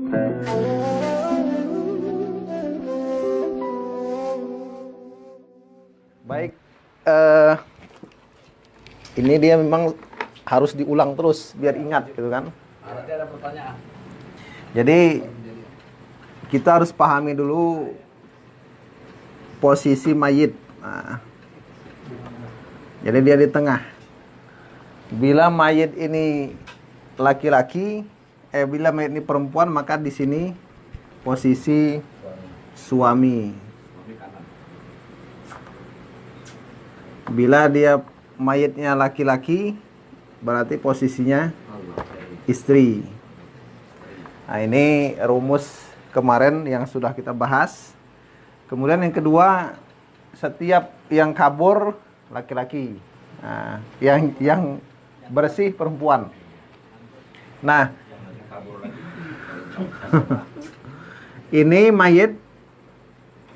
Baik, ini dia memang harus diulang terus biar ingat gitu kan. Nanti ada pertanyaan. Jadi kita harus pahami dulu posisi mayit. Nah, jadi dia di tengah. Bila mayit ini laki-laki, bila mayit ini perempuan, maka di sini posisi suami. Bila dia mayitnya laki-laki, berarti posisinya istri. Nah, ini rumus kemarin yang sudah kita bahas. Kemudian yang kedua, setiap yang kabur laki-laki. Nah, yang bersih perempuan. Nah, ini mayit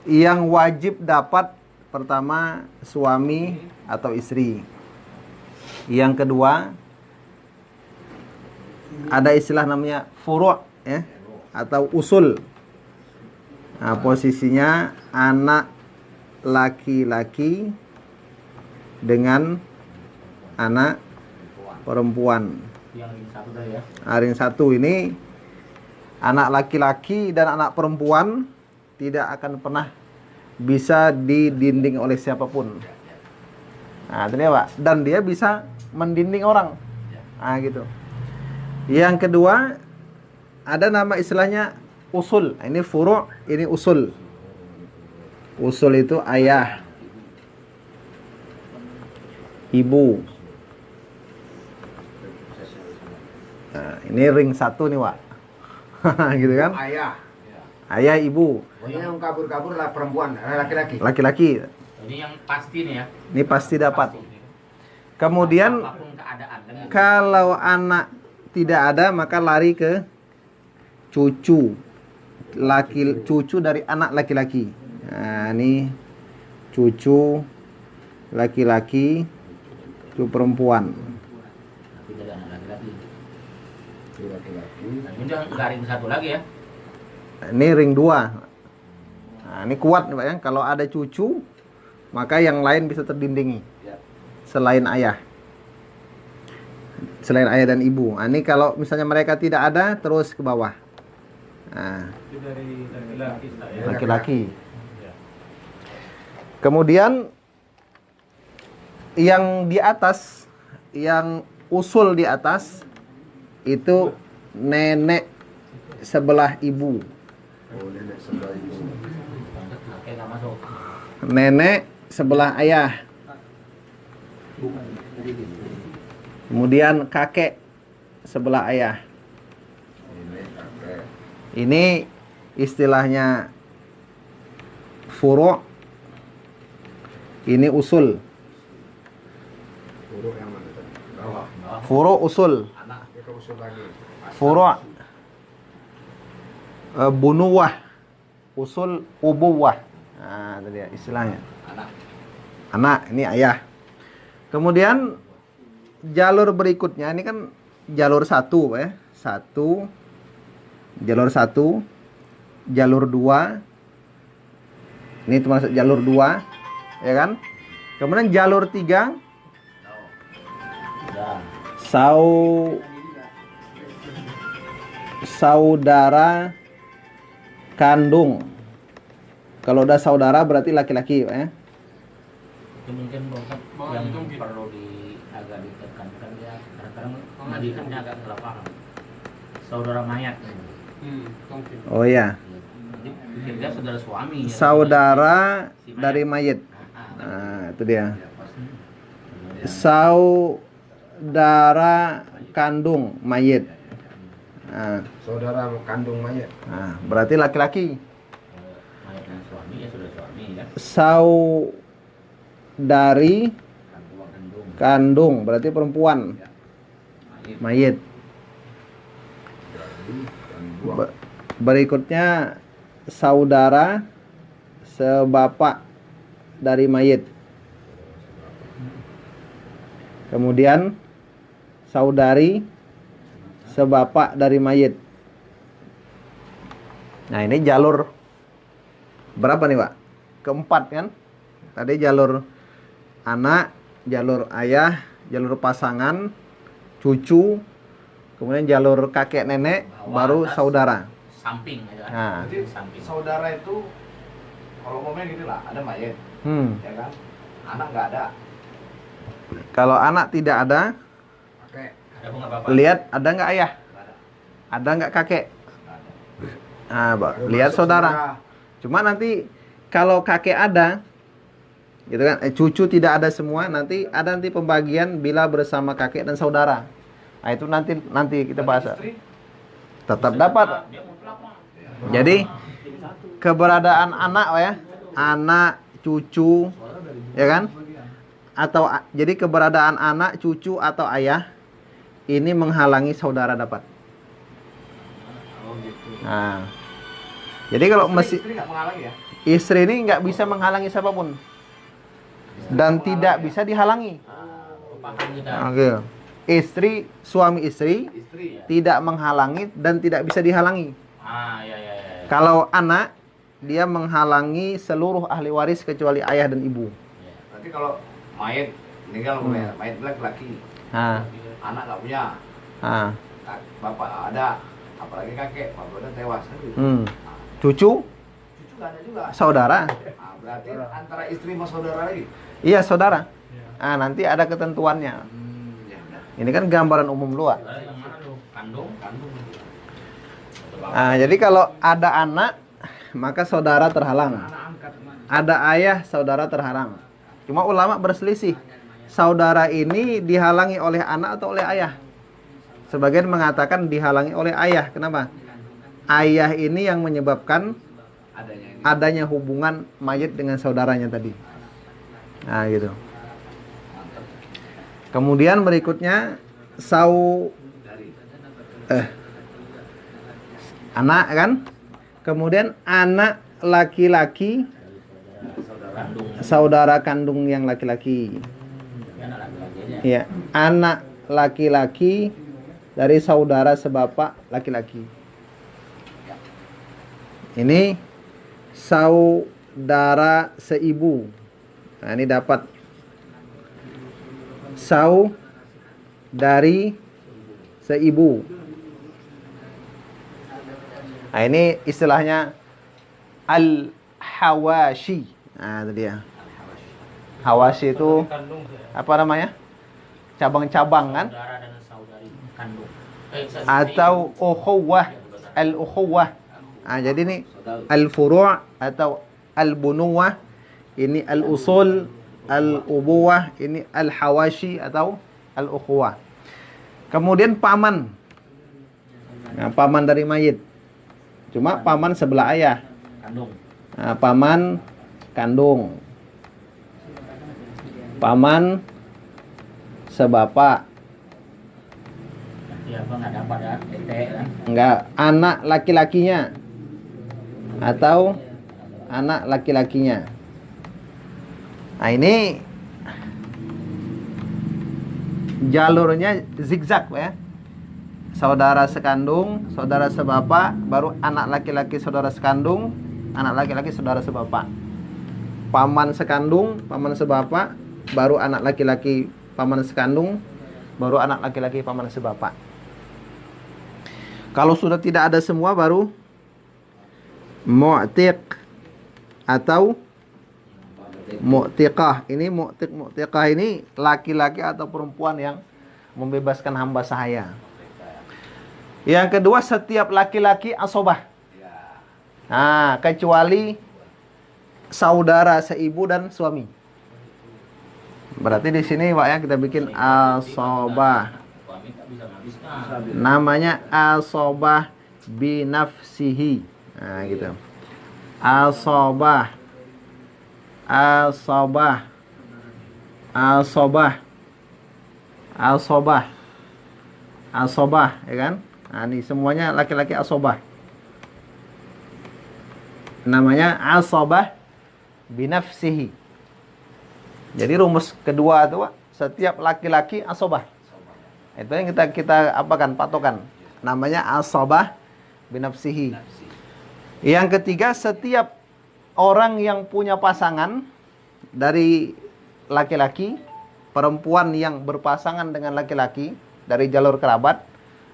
yang wajib dapat pertama suami atau istri. Yang kedua, ada istilah namanya furu' ya, atau usul. Nah, posisinya anak laki-laki dengan anak perempuan. Yang satu tadi ya. Ring satu ini anak laki-laki dan anak perempuan tidak akan pernah bisa didinding oleh siapapun. Nah, itu dia, Pak. Dan dia bisa mendinding orang. Nah, gitu. Yang kedua, ada nama istilahnya usul. Ini furu', ini usul. Usul itu ayah, ibu. Nah, ini ring satu nih, Pak. Gitu kan? Ayah. Ayah, ibu. Pokoknya yang kabur-kabur lah perempuan, laki-laki. Laki-laki. Ini yang pasti nih ya. Ini pasti dapat. Kemudian Apapun keadaan kan. kalau anak tidak ada, maka lari ke cucu. Cucu dari anak laki-laki. Nah, ini cucu laki-laki, cucu perempuan. Tidak ada anak laki-laki. Laki-laki. Nah, ini udah garing satu lagi ya. Ini ring 2. Nah, ini kuat nih, Pak ya. Kalau ada cucu, maka yang lain bisa terdindingi. Selain ayah. Selain ayah dan ibu. Nah, ini kalau misalnya mereka tidak ada, terus ke bawah. Nah, Dari laki-laki. laki-laki. Kemudian yang di atas, yang usul di atas itu nenek sebelah ibu. Oh, nenek sebelah ibu. Kakek nggak masuk. Nenek sebelah ayah. Kemudian kakek sebelah ayah. Nenek, kakek. Ini istilahnya furu'. Ini usul. Buruk yang mana tadi? Bawah. Furu' usul. Anak. Dia ke usul lagi. Furu' bunuwah. Usul ubuwah. Nah, itu dia istilahnya. Anak. Anak, ini ayah. Kemudian jalur berikutnya ini kan jalur 1, Pak ya. 1, jalur 1, jalur 2. Ini termasuk jalur 2, ya kan? Kemudian jalur 3, Ya. saudara kandung. Kalau udah saudara berarti laki-laki, Pak ya. Itu mungkin yang perlu agak ditekankan ya. Kadang-kadang pendidikannya agak salah paham. Saudara mayat. Oh iya. Jadi pikir dia saudara suami. Ya. Saudara Si dari mayit. Nah, Nah, itu dia. Saudara kandung mayit. Nah, Saudara kandung mayat. berarti laki-laki. mayat dan suami ya saudara suami ya. Saudari Kandung. kandung berarti perempuan. Mayit. Berikutnya saudara sebapak dari mayit. Kemudian saudari sebapak dari mayit. Nah, ini jalur berapa nih, Pak? Keempat kan? Tadi jalur anak, jalur ayah, jalur pasangan, cucu, kemudian jalur kakek nenek, baru atas, saudara. samping aja. Nah. Jadi Samping. saudara itu kalau ngomongnya gini lah, ada mayat, ya kan? Anak nggak ada. Kalau anak tidak ada, Pakai. Ada bunga bapak. lihat ada nggak ayah? Nggak ada. Ada nggak kakek? Nggak ada. Nah, Baru lihat masuk saudara. Cuma nanti kalau kakek ada, gitu kan? Cucu tidak ada semua. Nanti ada nanti pembagian bila bersama kakek dan saudara. Nah, itu nanti kita bahas. Istri, Tetap dapat. Dia mutlak mah. Jadi keberadaan anak, Pak, ya, anak, cucu, ya kan? Atau jadi keberadaan anak, cucu atau ayah ini menghalangi saudara dapat. oh gitu. Nah, jadi kalau Istri nggak menghalangi ya? istri ini nggak bisa menghalangi siapapun dan tidak bisa dihalangi. Paham kita. Oke. Istri, suami istri Istri ya. tidak menghalangi dan tidak bisa dihalangi. Ya, ya, ya. Kalau anak, dia menghalangi seluruh ahli waris kecuali ayah dan ibu. Berarti kalau mayat meninggal, mayat laki-laki, Nah, anak nggak punya, nah, bapak ada, apalagi kakek, bapak udah tewas. hmm. Cucu, Cucu nggak ada juga. saudara, Nah, berarti antara istri sama saudara lagi. iya saudara. Nah, nanti ada ketentuannya. Ya udah. Ini kan gambaran umum luas. Yang mana lu? Kandung. Nah, jadi kalau ada anak, maka saudara terhalang. Anak angkat. Ada ayah, saudara terhalang. Cuma ulama berselisih. Saudara ini dihalangi oleh anak atau oleh ayah? Sebagian mengatakan dihalangi oleh ayah. Kenapa? Ayah ini yang menyebabkan Adanya ini. adanya hubungan mayit dengan saudaranya tadi. Nah, gitu. Mantap. Kemudian berikutnya Dari. anak kan? Kemudian anak laki-laki Kandung. saudara kandung yang laki-laki. Anak laki-laki aja. Ya, anak laki-laki dari saudara sebapak laki-laki. Ini saudara seibu. Nah, ini dapat saudari seibu. Nah, ini istilahnya al-hawashi. Nah, itu dia. Hawashi itu apa namanya? Cabang-cabang kan? Saudara dan saudari kandung. Atau ukhuwah, al-ukhuwah. Nah, jadi ini al-furu' atau al-bunuwah, ini al-usul, al-ubuwah, ini al-hawashi atau al-ukhuwah. Kemudian paman. Nah, paman dari mayit. Cuma paman sebelah ayah. Kandung. Nah, paman kandung. Paman sebapak. Nanti apa nggak dapat ya? Tete kan? Enggak, anak laki-lakinya atau anak laki-lakinya. Nah, ini jalurnya zigzag ya. Saudara sekandung, saudara sebapak, baru anak laki-laki saudara sekandung, anak laki-laki saudara sebapak. Paman sekandung, paman sebapak, baru anak laki-laki paman sekandung, baru anak laki-laki paman sebapak. Kalau sudah tidak ada semua baru mu'tiq atau mu'tiqah. Ini mu'tiqah ini laki-laki atau perempuan yang membebaskan hamba sahaya. Yang kedua, setiap laki-laki asobah. Nah, kecuali saudara seibu dan suami. Berarti di sini Pak ya kita bikin asobah. Suami tak bisa nghabiskan. Namanya asobah binafsihi. Nah, gitu. Asobah. Asobah. Asobah. Asobah. Asobah, ya kan? Nah, ini semuanya laki-laki asobah. Namanya asobah binafsihi. Jadi rumus kedua itu Pak, setiap laki-laki asobah. Itu yang kita apakan, patokan. Namanya asobah binafsihi. Yang ketiga, setiap orang yang punya pasangan dari laki-laki, perempuan yang berpasangan dengan laki-laki dari jalur kerabat,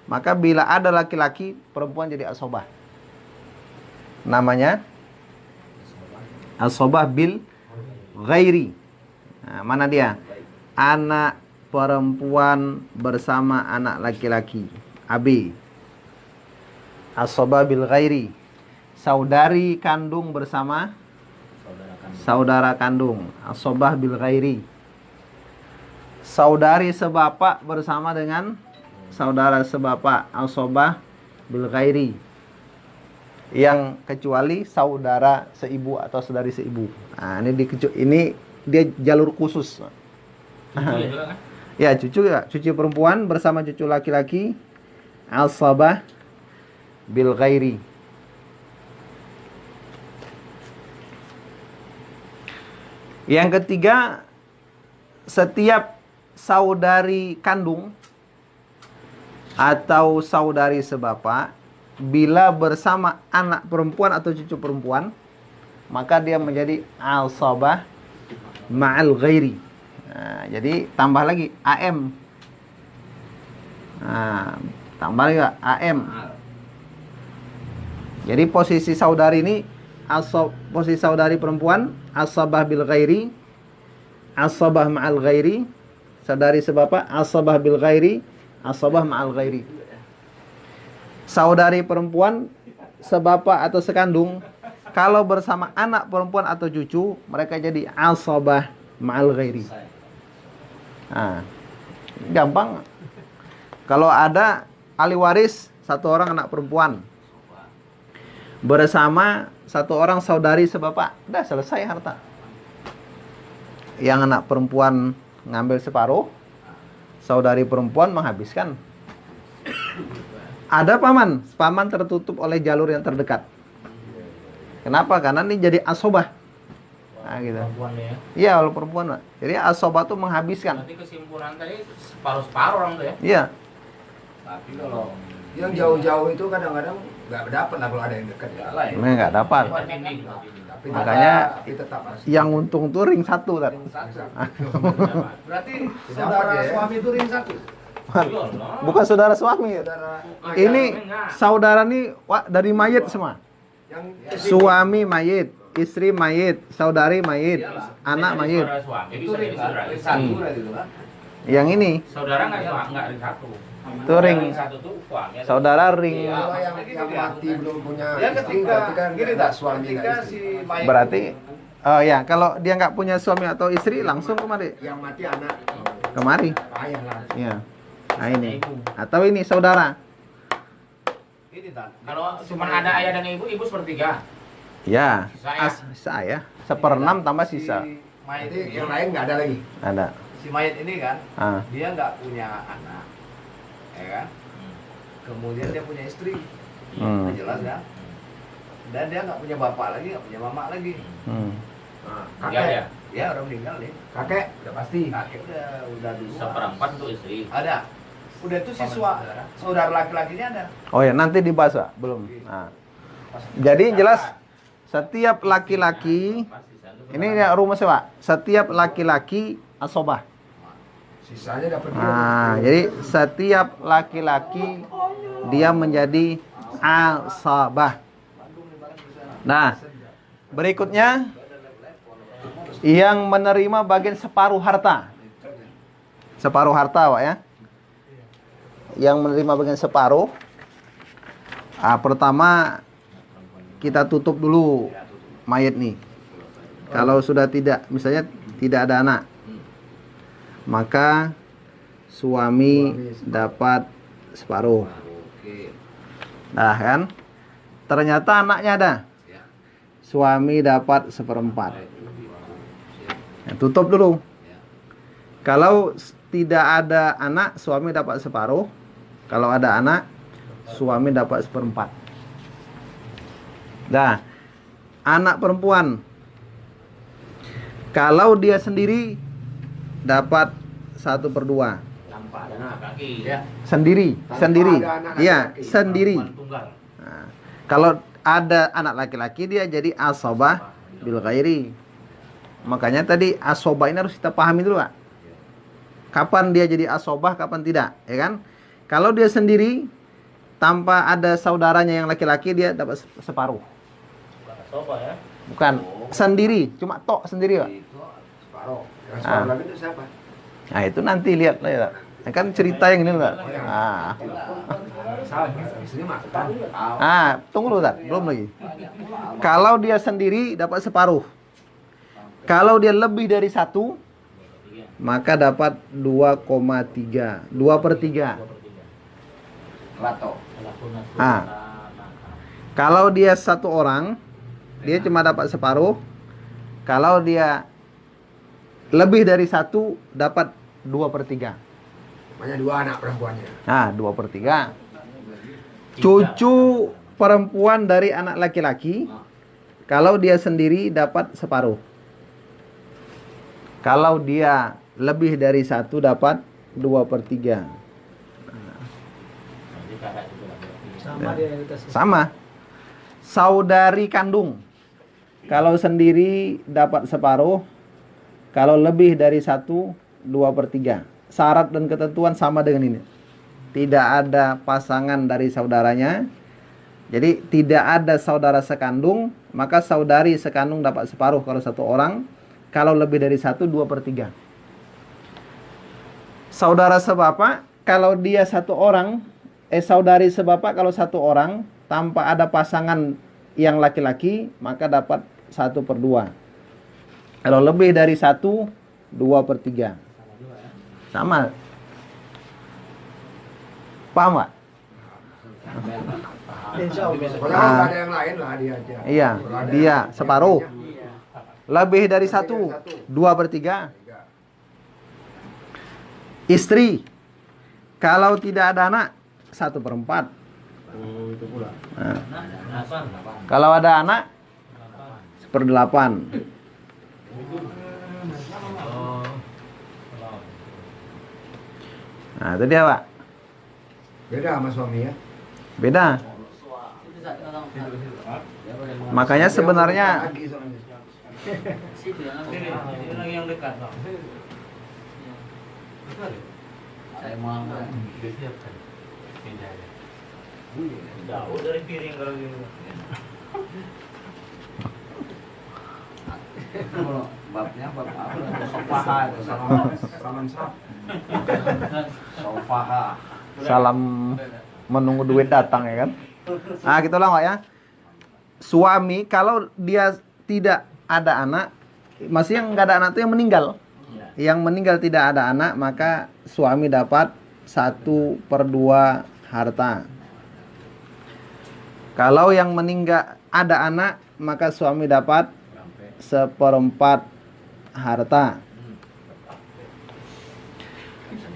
maka bila ada laki-laki, perempuan jadi asobah. Namanya asobah bil ghairi. Nah, mana dia? Anak perempuan bersama anak laki-laki. AB. Asobah bil ghairi. Saudari kandung bersama saudara kandung. Asobah bil ghairi. Saudari sebapak bersama dengan saudara sebapak. Asobah bil ghairi. Yang kecuali saudara seibu atau saudari seibu. Nah, ini dia jalur khusus. Cucu ya juga kan? Ya, cucu perempuan bersama cucu laki-laki. Asabah bil ghairi. Yang ketiga, setiap saudari kandung atau saudari sebapak bila bersama anak perempuan atau cucu perempuan, maka dia menjadi asabah ma'al ghairi. Nah, jadi tambah lagi AM. Nah, tambah lagi AM. Jadi posisi saudari ini, posisi saudari perempuan asabah bil ghairi, asabah ma'al ghairi, saudari sebapak asabah bil ghairi, asabah ma'al ghairi. Saudari perempuan sebapak atau sekandung kalau bersama anak perempuan atau cucu, mereka jadi asabah ma'al ghairi. Nah, gampang. Kalau ada ahli waris satu orang anak perempuan bersama satu orang saudari sebapak, udah selesai harta. Yang anak perempuan ngambil separuh, saudari perempuan menghabiskan. Ada paman tertutup oleh jalur yang terdekat. Kenapa? Karena ini jadi asobah. Nah, gitu. Perempuan ya. Iya, kalau perempuan, Pak. Jadi asobah itu menghabiskan. Berarti kesimpulan tadi separuh-separuh orang tuh ya. Iya. Tapi kalau Yang jauh-jauh itu kadang-kadang nggak dapat lah kalau ada yang dekat ya. lain. Memang nggak dapat. Tapi Makanya tapi tetap harus. Yang untung tuh ring satu, Tat. Berarti Tidak saudara dapat ya. suami itu ring satu. Bukan saudara suami. Saudara Ini saudara nih dari mayit semua. yang Suami mayit, istri mayit, saudari mayit, anak mayit. Saudara suami Itu bisa ring jadi saudara ring istri. satu berarti itu kan. Yang ini Saudara nggak ring satu. Itu ring. Ring satu tuh suami. saudara ring. Iya. kalau yang mati belum punya Ya istri, ketika berarti kan gini nggak tak suami ketika nggak si istri. mayat Berarti oh ya, kalau dia nggak punya suami atau istri langsung kemari. Yang mati anak Kemari. ayah lah. Iya. Nah ini. Atau ini saudara. ini tak. Kalau cuma ada ayah dan ibu sepertiga. Ya, Sisa ya? sisa ya. 1/6 tambah sisa. Si mayat Jadi ini, yang lain nggak ada lagi. Ada. si mayat ini kan Ah. dia nggak punya anak, ya kan? Kemudian dia punya istri, Hmm. jelas kan? Dan dia nggak punya bapak lagi, nggak punya mama lagi. Hmm. Nah, Enggak ya? Ya udah meninggal nih. kakek udah pasti. Kakek udah dua. Seperempat untuk istri. Ada. Udah itu siswa saudara laki-lakinya ada. Oh ya, nanti dibahas, Pak. Belum. Nah. Jadi jelas setiap laki-laki ini ya rumusnya, Pak. Setiap laki-laki asobah. Sisanya dapat dia. Nah, jadi setiap laki-laki dia menjadi asabah. Nah, berikutnya yang menerima bagian separuh harta. Separuh harta, Pak ya. Yang menerima bagian separuh. Pertama kita tutup dulu mayat nih. Kalau sudah tidak, misalnya tidak ada anak, maka suami dapat separuh. Oke. Nah kan, ternyata anaknya ada, suami dapat 1/4. Ya, tutup dulu. Kalau tidak ada anak, suami dapat separuh. Kalau ada anak, suami dapat 1/4. Nah, anak perempuan, kalau dia sendiri dapat 1/2. Tanpa ada anak laki. Ya. Sendiri, Tanpa sendiri, ada anak iya, laki-laki. sendiri. Perempuan tunggal. Nah, kalau ada anak laki-laki dia jadi asobah bil ghairi. Makanya tadi asobah ini harus kita pahami dulu, Pak. Kapan dia jadi asobah, kapan tidak, ya kan? Kalau dia sendiri tanpa ada saudaranya yang laki-laki, dia dapat separuh. Soba ya. Bukan sendiri, cuma tok sendiri, Pak. Itu separuh. Yang separuh lagi itu siapa? Nah, itu nanti lihat lah ya. Kan cerita yang ini enggak? Ah. Salah, istri mah. Ah, tunggu dulu, Tat. Belum lagi. Kalau dia sendiri dapat separuh. Kalau dia lebih dari 1, maka dapat 2,3. 2/3. Rato. Ah. Kalau dia 1 orang, dia cuma dapat separuh. Kalau dia lebih dari 1, dapat 2/3. Makanya 2 anak perempuannya. Nah, 2/3. Cucu perempuan dari anak laki-laki, kalau dia sendiri dapat separuh. Kalau dia lebih dari 1, dapat 2/3. Sama. Saudari kandung, kalau sendiri dapat separuh. Kalau lebih dari 1, 2/3. Syarat dan ketentuan sama dengan ini. Tidak ada pasangan dari saudaranya. Jadi tidak ada saudara sekandung, maka saudari sekandung dapat separuh kalau 1 orang. Kalau lebih dari 1, 2/3. Saudara sebapak, kalau dia 1 orang, saudari sebapak kalau 1 orang, tanpa ada pasangan yang laki-laki, maka dapat 1/2. Kalau lebih dari 1, 2/3. Sama. Paham Pak? Pokoknya nggak ada yang lain lah dia aja. Iya, Kalau ada dia yang separuh. lainnya, Lebih dari 1, 2/3. 3. Istri, kalau tidak ada anak, 1/4. Itu pula. Nah, Nah, kalau ada anak, 1/8. Nah, itu dia Pak. Beda sama suami ya. Beda. Makanya sebenarnya Lagi soalnya. Ini lagi yang dekat, Bang. Saya mau disiapkan. Jauh dari piring kalau gitu. Babnya bab apa? Sofaha itu salam sah. Sofaha. salam menunggu duit datang ya kan. Nah, gitulah Pak ya. Suami kalau dia tidak ada anak, masih yang nggak ada anak itu yang meninggal. Yang meninggal tidak ada anak, maka suami dapat 1/2 harta. Kalau yang meninggal ada anak, maka suami dapat 1/4 harta.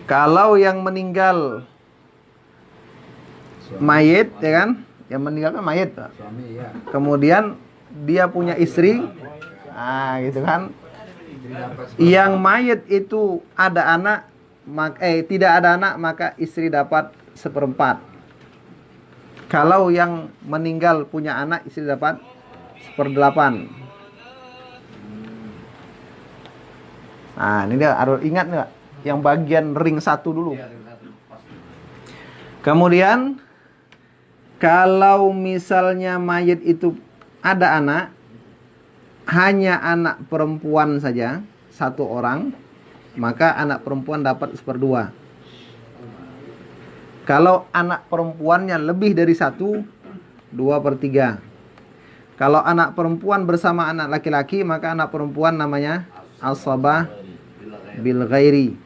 Kalau yang meninggal mayit, ya kan? Yang meninggal kan mayit. Pak. Suami ya. Kemudian dia punya istri, nah gitu kan? Jadi dapat Yang mayit itu ada anak, tidak ada anak, maka istri dapat 1/4. Kalau yang meninggal punya anak, istri dapat 1/8. Nah, ini dia harus ingat nih, Pak. Yang bagian ring 1 dulu. Kemudian kalau misalnya mayit itu ada anak, hanya anak perempuan saja, 1 orang, maka anak perempuan dapat 1/2. Kalau anak perempuannya lebih dari 1, 2/3. Kalau anak perempuan bersama anak laki-laki, maka anak perempuan namanya asabah bil ghairi.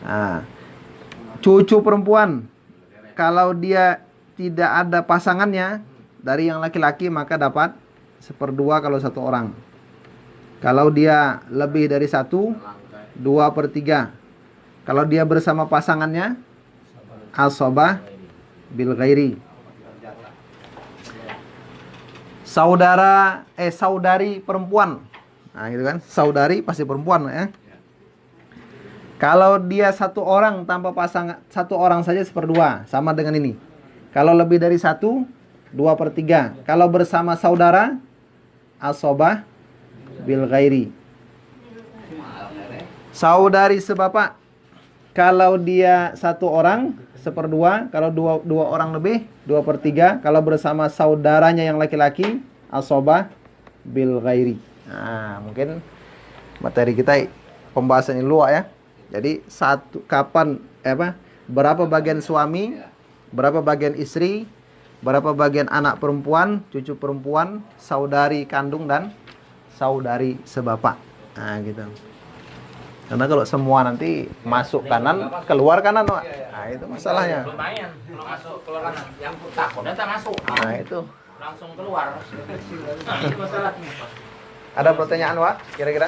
Nah, cucu perempuan, kalau dia tidak ada pasangannya dari yang laki-laki, maka dapat 1/2 kalau 1 orang. Kalau dia lebih dari 1, 2/3. Kalau dia bersama pasangannya, asabah bil ghairi. Saudari perempuan. Nah, gitu kan? Saudari pasti perempuan ya. Kalau dia 1 orang tanpa pasangan, 1 orang saja 1/2, sama dengan ini. Kalau lebih dari 1, 2/3. Kalau bersama saudara, asobah bil ghairi. Saudari sebapak, kalau dia 1 orang 1/2, kalau dua orang lebih 2/3. Kalau bersama saudaranya yang laki-laki, asobah bil ghairi. Nah, mungkin materi kita pembahasan ini luas ya. Jadi berapa bagian suami, berapa bagian istri, berapa bagian anak perempuan, cucu perempuan, saudari kandung dan saudari sebapak. Nah, gitu. Karena kalau semua nanti masuk kanan, keluar kanan, Pak. Nah, itu masalahnya. Lumayan, kalau masuk keluar kanan. Yang takutnya tak masuk. Nah, itu. Langsung keluar. Nah, itu masalahnya, Pak. Ada pertanyaan, Pak? Kira-kira?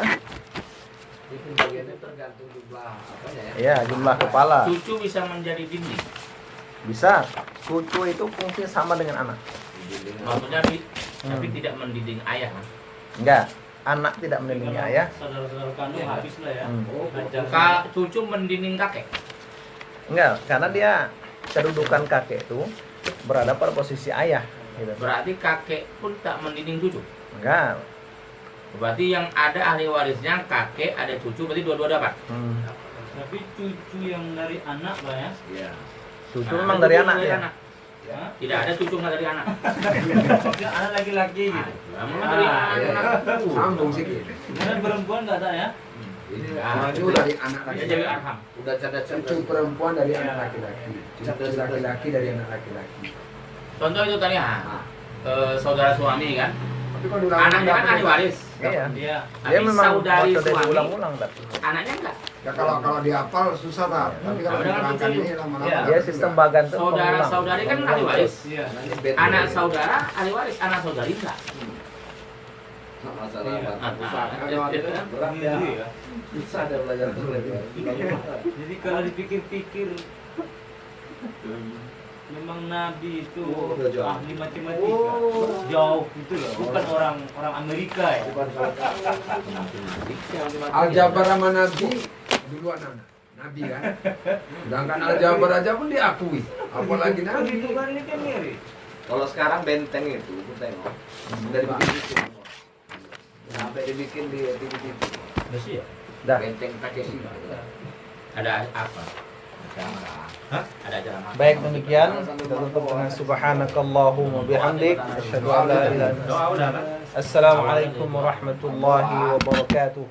Itu bagiannya tergantung jumlah apanya ya. Iya, jumlah kepala. Cucu bisa menjadi dinding. Bisa. Cucu itu fungsinya sama dengan anak. Maksudnya tapi tidak mendinding ayah kan? Enggak. Anak tidak melindungi ayah. Saudara-saudara kandung habis lah ya. Cucu mendinding kakek. Enggak, karena dia kedudukan kakek itu berada pada posisi ayah. Gitu. Berarti kakek pun tak mendinding cucu. Enggak. Berarti yang ada ahli warisnya kakek, ada cucu, berarti dua-dua dapat. Tapi cucu yang dari anak lah ya. Iya. Cucu Nah, memang ada dari cucu anak ya. Hah? Tidak ada cucu nggak dari anak. Maksudnya anak laki-laki gitu. Memang dari anak. Sambung sih gitu. Anak perempuan nggak ada ya. Ini Ya, cucu dari anak Dia laki-laki. jadi arham. Udah cerdas-cerdas. Cucu perempuan dari anak laki-laki. Cucu laki-laki dari anak laki-laki. Contoh itu tadi saudara suami kan. Tapi kalau diulang Anaknya kan ahli waris. Iya. Iya. Dia Tapi memang saudari sudah suami, diulang-ulang, tapi. anaknya enggak. Ya kalau dihafal susah tak. Tapi kalau Udah, diterangkan cucu. ini lama-lama. Iya. Dia sistem bagantung Saudara-saudari kan ahli waris. Iya. Anak saudara ahli waris, anak saudari enggak. Masalah Iya. berat ya. Iya. Susah ada belajar tulis. Jadi kalau dipikir-pikir memang Nabi itu Oh, udah jauh. ahli matematika. Jauh gitu loh. Bukan orang Amerika ya. Aljabar sama Nabi duluan anak. Nabi kan. Sedangkan aljabar aja pun diakui. Apalagi Nabi. Perhitungan ini kan mirip. Kalau sekarang benteng itu, aku tengok, udah dibikin sampai dibikin di TV. Masih ya? Dah. Benteng Takeshi. Ada apa? Ada acara makan. Baik, demikian kita tutup dengan subhanakallahumma bihamdik asyhadu an la ilaha illa anta. Doa udah kan? Assalamualaikum warahmatullahi wabarakatuh.